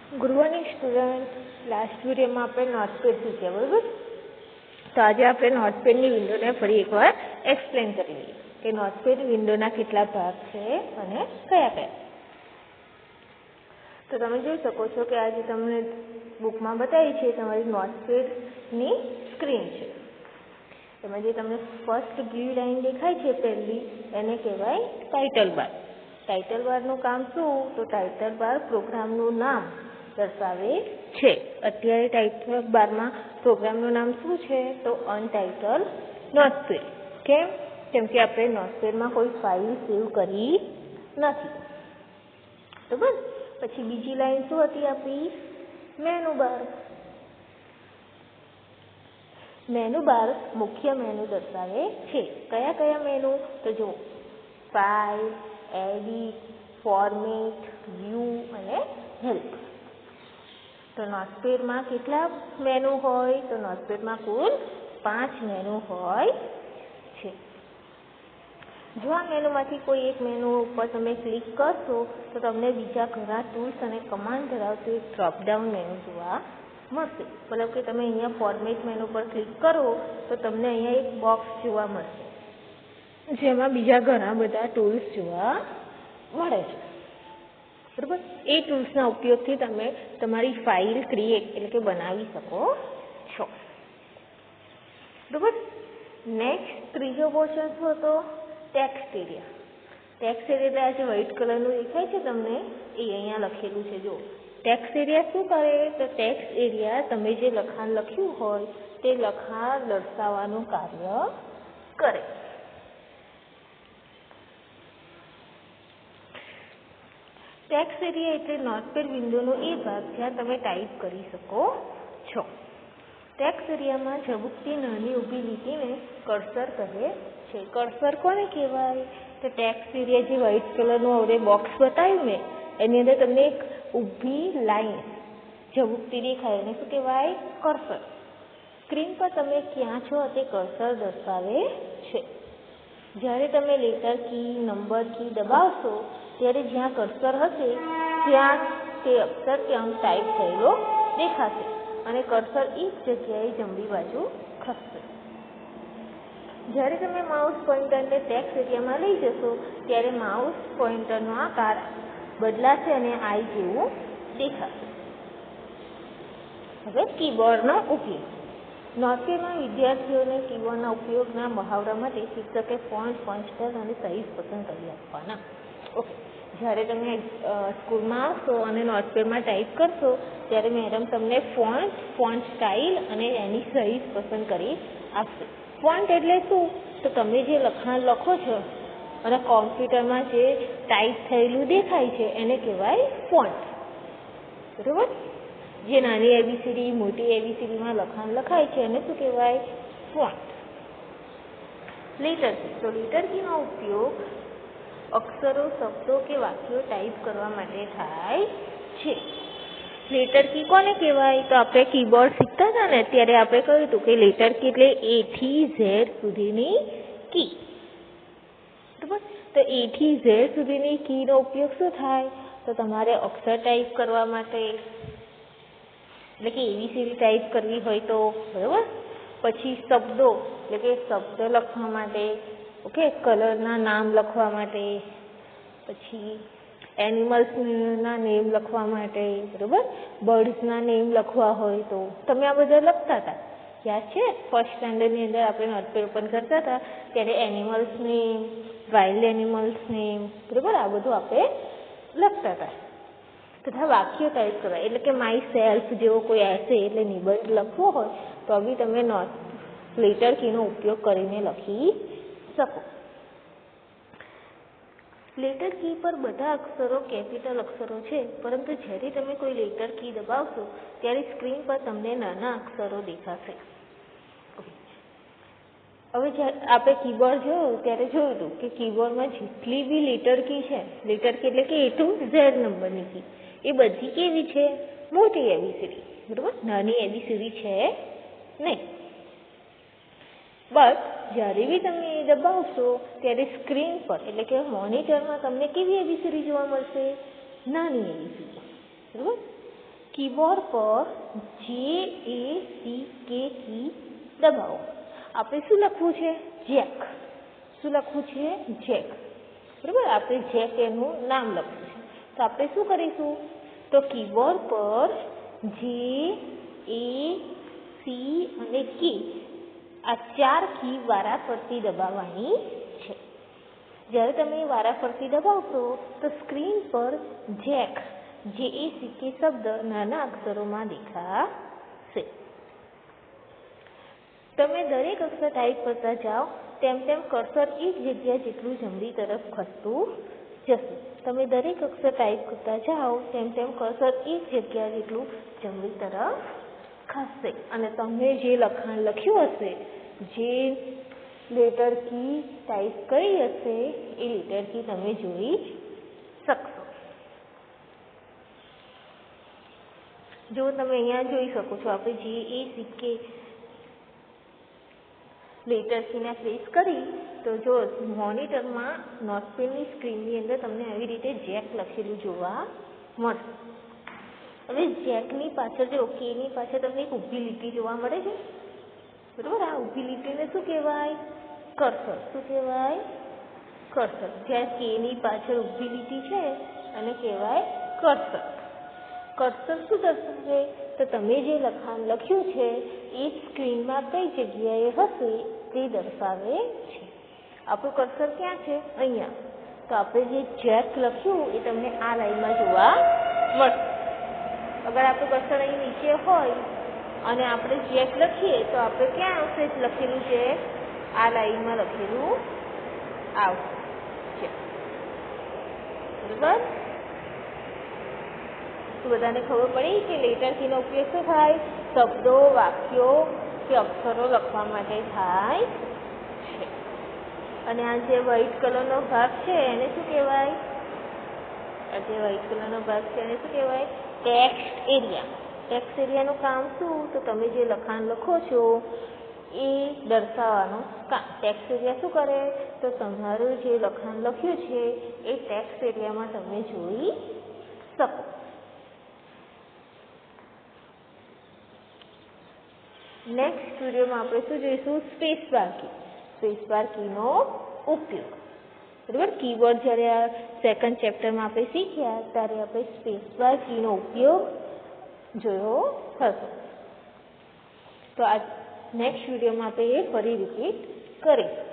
Good morning student. Last વિડીયોમાં આપણે Notepad શીખ્યા, બરાબર? તો આજે આપણે નોટપેડની વિન્ડોને ફરી એકવાર એક્સપ્લેન કરી લઈએ કે નોટપેડ વિન્ડોના કેટલા ભાગ છે અને કયા કયા. તો તમે જોઈ શકો છો કે આજે તમને બુકમાં બતાવી છે તમારી નોટપેડની સ્ક્રીન છે. એમાં જે તમને ફર્સ્ટ બ્લુ લાઇન દેખાય છે પહેલી, એને કહેવાય ટાઇટલ બાર. ટાઇટલ બારનું કામ શું? તો ટાઇટલ બાર પ્રોગ્રામનું નામ દર્શાવે છે. અત્યારે ટાઇટલ બારમાં પ્રોગ્રામનું નામ શું છે? તો અનટાઇટલ નોટપેડ. કેમ કે આપણે નોટપેડમાં કોઈ ફાઇલ સેવ કરી નથી, બરાબર? પછી બીજી લાઈન શું હતી આપણી? Menu bar. મેનુ બાર મુખ્ય મેનુ દર્શાવે છે. કયા કયા મેનુ? તો જો ફાઇલ, એડિટ, ફોર્મેટ, વ્યૂ અને હેલ્પ. તો નોટપેડમાં કેટલા મેનુ હોય? તો નોટપેડમાં કુલ 5 મેનુ હોય છે. જો આ મેનુમાંથી કોઈ એક મેનુ ઉપર તમે ક્લિક કરશો તો તમને બીજા ઘણા ટૂલ્સ અને કમાન્ડ ધરાવતું એક ડ્રોપડાઉન મેનુ જોવા મળશે. મતલબ કે તમે અહીંયા ફોર્મેટ મેનુ પર ક્લિક કરો તો તમને અહીંયા એક બોક્સ જોવા મળશે જેમાં બીજા ઘણા બધા ટૂલ્સ જોવા મળે છે, બરાબર? એ ટૂલ્સના ઉપયોગથી તમે તમારી ફાઇલ ક્રિએટ એટલે કે બનાવી શકો છો, બરાબર? નેક્સ્ટ ત્રીજો પોર્શન શું હતો? Text area. ટેક્સ્ટ એરિયા એટલે આ જે વ્હાઇટ કલરનું દેખાય છે તમને, એ અહીંયા લખેલું છે. જો ટેક્સ્ટ એરિયા શું કરે? તો ટેક્સ્ટ એરિયા તમે જે લખાણ લખ્યું હોય તે લખાણ દર્શાવવાનું કાર્ય કરે. ટેક્સ્ટ એરિયા એટલે નોટપેડ વિન્ડોનો એ ભાગ જ્યાં તમે ટાઈપ કરી શકો છો. ટેક્સ્ટ એરિયામાં ઝબૂકતી નાની ઊભી લીટીને કર્સર કહે છે. કર્સર કોને કહેવાય? તો ટેક્સ્ટ એરિયા જે વ્હાઇટ કલરનું હવે બોક્સ બતાવ્યું ને, એની અંદર તમને એક ઊભી લાઈન ઝબૂકતી દેખાય, એને શું કહેવાય? કર્સર. સ્ક્રીન પર તમે ક્યાં છો તે કર્સર દર્શાવે છે. જ્યારે તમે લેટર કી, નંબર કી દબાવશો ત્યારે જ્યાં કર્સર હશે ત્યાં તે અક્ષર કે અંક ટાઈપ થયેલો દેખાશે અને કર્સર એ જ જગ્યાએ જમણી બાજુ ખસશે. જ્યારે તમે માઉસ પોઇન્ટરને ટેક્સ્ટ એરિયામાં લઈ જશો ત્યારે માઉસ પોઇન્ટરનો આકાર બદલાશે અને આઈ જેવું દેખાશે. હવે કીબોર્ડનો ઉપયોગ. નોટપેડમાં વિદ્યાર્થીઓને કીબોર્ડના ઉપયોગના મહાવરા માટે શિક્ષકે ફોન્ટ, ફોન્ટ સ્ટાઇલ અને સાઇઝ પસંદ કરી આપવાના. ઓકે, જ્યારે તમે સ્કૂલમાં આવશો અને નોટપેડમાં ટાઈપ કરશો ત્યારે મેડમ તમને ફોન્ટ, ફોન્ટ સ્ટાઇલ અને એની સાઇઝ પસંદ કરી આપશે. ફોન્ટ એટલે શું? તો તમે જે લખાણ લખો છો અને કોમ્પ્યુટરમાં જે ટાઈપ થયેલું દેખાય છે એને કહેવાય ફોન્ટ, બરાબર? જે નાની એબીસીડી, મોટી એબીસીડીમાં લખાણ લખાય છે એને શું કહેવાય? ફોન્ટ. લેટર કી. તો લેટર કીનો ઉપયોગ અક્ષરો, શબ્દો કે વાક્યો ટાઈપ કરવા માટે થાય છે. લેટર કી કોને કહેવાય? તો આપણે કીબોર્ડ શીખતા હતા ને ત્યારે આપણે કહ્યું હતું કે લેટર કી એટલે A થી Z સુધીની કી, બરાબર? તો A થી Z સુધીની કીનો ઉપયોગ શું થાય? તો તમારે અક્ષર ટાઈપ કરવા માટે, એટલે કે એબીસીડી ટાઈપ કરવી હોય તો, બરાબર? પછી શબ્દો એટલે કે શબ્દ લખવા માટે, ઓકે, કલરના નામ લખવા માટે, પછી એનિમલ્સના નેમ લખવા માટે, બરાબર? બર્ડ્સના નેમ લખવા હોય તો તમે આ બધા લખતા હતા, યાદ છે? ફર્સ્ટ સ્ટાન્ડર્ડની અંદર આપણે નોટપેડ ઓપન કરતા હતા ત્યારે animals name, wild animals name, બરાબર? આ બધું આપણે લખતા હતા. તથા વાક્યો ટાઈપ કરવા એટલે કે માય સેલ્ફ જેવો કોઈ એસે એટલે નિબંધ લખવો હોય તો બી તમે લેટર કીનો ઉપયોગ કરીને લખી શકો. લેટર કી પર બધા અક્ષરો કેપિટલ અક્ષરો છે, પરંતુ જ્યારે તમે કોઈ લેટર કી દબાવશો ત્યારે સ્ક્રીન પર તમને નાના અક્ષરો દેખાશે. હવે જ્યારે આપણે કીબોર્ડ જોયું ત્યારે જોયું હતું કે કીબોર્ડમાં જેટલી બી લેટર કી છે, લેટર કી એટલે કે A to Z નંબરની કી, એ બધી કેવી છે? મોટી એબીસીડી, બરાબર? નાની એબીસીડી છે નહીં. બટ જ્યારે બી તમે એ દબાવશો ત્યારે સ્ક્રીન પર એટલે કે મોનિટરમાં તમને કેવી એબીસીડી જોવા મળશે? નાની એબીસીડી, બરાબર? કીબોર્ડ પર JACK કી દબાવો. આપણે શું લખવું છે? જેક. શું લખવું છે? જેક. બરાબર, આપણે જેક એનું નામ લખવું છે. તો આપણે શું કરીશું? તો કીબોર્ડ પર JAC અને કી આ 4 કી વારાફરતી દબાવવાની છે. જ્યારે તમે વારાફરતી દબાવશો તો સ્ક્રીન પર જેક JACK શબ્દ નાના અક્ષરોમાં દેખાશે. તમે દરેક અક્ષર ટાઈપ કરતા જાઓ તેમ તેમ કર્સર એક જગ્યા જેટલું જમણી તરફ ખસતું જશે. તમે દરેક અક્ષર ટાઈપ કરતા જાઓ તેમ તેમ કર્સર એક જગ્યા જેટલું જમણી તરફ ખસશે અને તમે જે લખાણ લખ્યું હશે, જે લેટર કી ટાઈપ કરી હશે, એ લેટર કી તમે જોઈ શકશો. જો તમે અહીંયા જોઈ શકો છો, આપણે JACK લેટર કીને પ્રેસ કરી તો જો મોનિટરમાં નોટપેડની સ્ક્રીનની અંદર તમને આવી રીતે જેક લખેલું જોવા મળશે. હવે જેકની પાછળ જો કેની પાછળ તમને એક ઊભી લીટી જોવા મળે છે, બરાબર. આ ઊભી લીટીને શું કહેવાય? કર્સર. શું કહેવાય? કર્સર. જ્યાં કેની પાછળ ઊભી લીટી છે અને કહેવાય કર્સર. કર્સર શું દર્શાવે? તો તમે જે લખાણ લખ્યું છે એ સ્ક્રીનમાં કઈ જગ્યાએ હશે તે દર્શાવે છે. આપણું કર્સર ક્યાં છે? અહીંયા. તો આપણે જે જેક લખ્યું એ તમને આ લાઈનમાં જોવા મળશે. અગર આપણું કર્સર અહીં નીચે હોય અને આપણે જેક લખીએ તો આપણે ક્યાં આવશે લખેલું છે? આ લાઈનમાં લખેલું આવશે. બરાબર? તો બધાને ખબર પડી કે લેટર કીનો ઉપયોગ શું થાય? શબ્દો, વાક્યો કે અક્ષરો લખવા માટે થાય છે. અને આ જે વ્હાઈટ કલરનો ભાગ છે એને શું કહેવાય? આ જે વ્હાઈટ કલરનો ભાગ છે એને શું કહેવાય? Text area. ટેક્સ્ટ એરિયાનું કામ શું? તો તમે જે લખાણ લખો છો એ દર્શાવવાનું કામ. ટેક્સ્ટ એરિયા શું કરે? તો તમારું જે લખાણ લખ્યું છે એ ટેક્સ્ટ એરિયામાં તમે જોઈ શકો. નેક્સ્ટ વિડીયોમાં આપણે શું જોઈશું? સ્પેસ બાર કી. સ્પેસ બાર કીનો ઉપયોગ. બરાબર, કીબોર્ડ જ્યારે આ સેકન્ડ ચેપ્ટરમાં આપણે શીખ્યા ત્યારે આપણે સ્પેસ બાર કીનો ઉપયોગ જોયો હતો. તો આ નેક્સ્ટ વિડીયોમાં આપણે એ ફરી રિપીટ કરીશું.